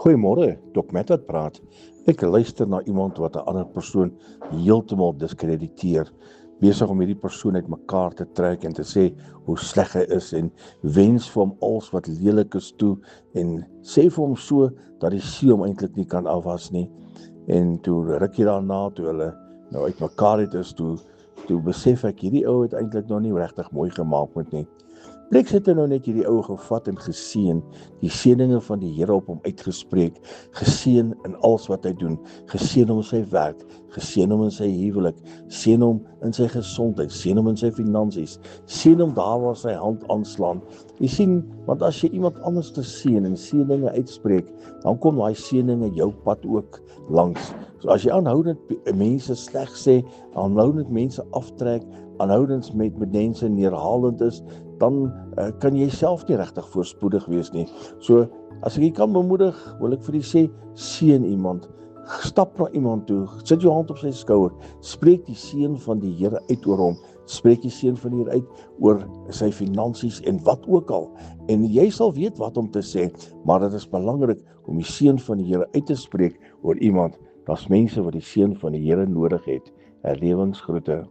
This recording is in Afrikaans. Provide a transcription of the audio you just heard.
Goeiemôre, Dok Matt wat praat. Ek luister na iemand wat 'n ander persoon heeltemal diskrediteer, besig om hierdie persoon uit mekaar te trek en te sê hoe sleg hy is en wens vir hom alles wat lelik is toe en sê vir hom so dat die see hom eintlik nie kan afwas nie. En toe rukkie daarna, toe hulle nou uit mekaar het is, toe besef ek hierdie ou het eintlik nog nie regtig mooi gemaak met nie. Pleks het hy nou net hierdie ou gevat en geseën, die seëninge van die Here op hom uitgespreek, geseën in alles wat hy doen, geseën hom in sy werk, geseën hom in sy huwelik, seën hom in sy gesondheid, seën hom in sy finansies, seën hom daar waar sy hand aanslaan. Jy sien, want as jy iemand anders te seën en seëninge uitspreek, dan kom daai seëninge jou pad ook langs. So as jy aanhoudend mense sleg sê, aanhoudend mense aftrek, aanhoudend met mense neerhalend is, dan kan jy self nie regtig voorspoedig wees nie. So, as ek jy kan bemoedig, wil ek vir jy sê, seën iemand, stap na iemand toe, sit jou hand op sy skouer, spreek die seën van die Here uit oor hom, spreek die seën van die Here uit oor sy finansies en wat ook al, en jy sal weet wat om te sê, maar dit is belangrik om die seën van die Here uit te spreek oor iemand. Daar's mense wat die seën van die Here nodig het. Herlewingsgroete.